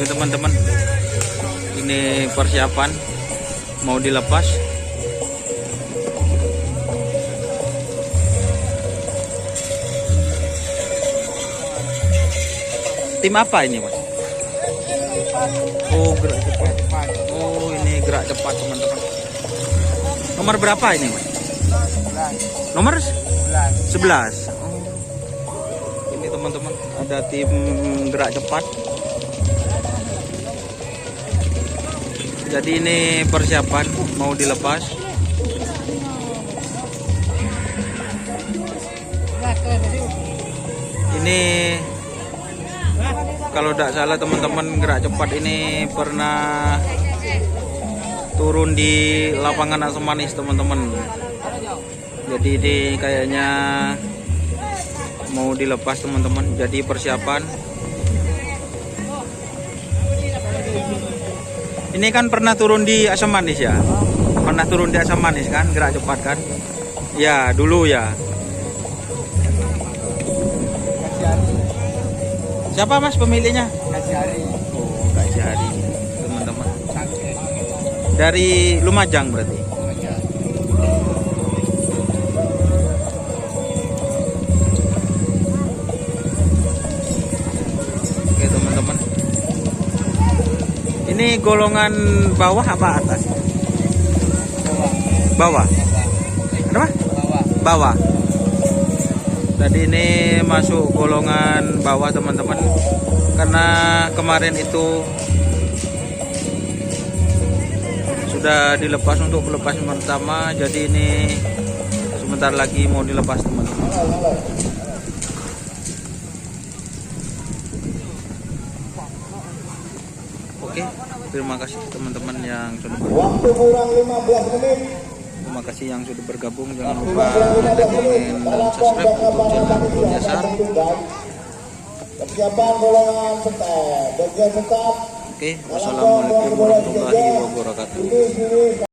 Oke teman-teman, ini persiapan mau dilepas. Tim apa ini mas? Oh gerak cepat. Oh ini gerak cepat teman-teman. Nomor berapa ini mas? Nomor 11. Oh. Ini teman-teman ada tim gerak cepat. Jadi ini persiapan mau dilepas. Ini kalau tidak salah teman-teman, gerak cepat ini pernah turun di lapangan Asam Manis teman-teman. Jadi ini kayaknya mau dilepas teman-teman. Jadi persiapan. Ini kan pernah turun di Asam Manis ya? Pernah turun di Asam Manis kan, gerak cepat kan? Ya dulu ya. Siapa mas pemiliknya? Oh Kak Jari teman-teman. Dari Lumajang berarti. Oke teman-teman. Ini golongan bawah apa atas? Bawah. Kenapa? Bawah. Tadi ini masuk golongan bawah teman-teman, karena kemarin itu sudah dilepas untuk pelepasan pertama. Jadi ini sebentar lagi mau dilepas teman-teman. Oke, terima kasih teman-teman yang sudah bergabung. Waktu kurang 15 menit. Terima kasih yang sudah bergabung. Jangan lupa tekan dan subscribe untuk channel Bro Nyasar. Persiapan golongan start. Bagian start. Oke, wassalamualaikum warahmatullahi wabarakatuh.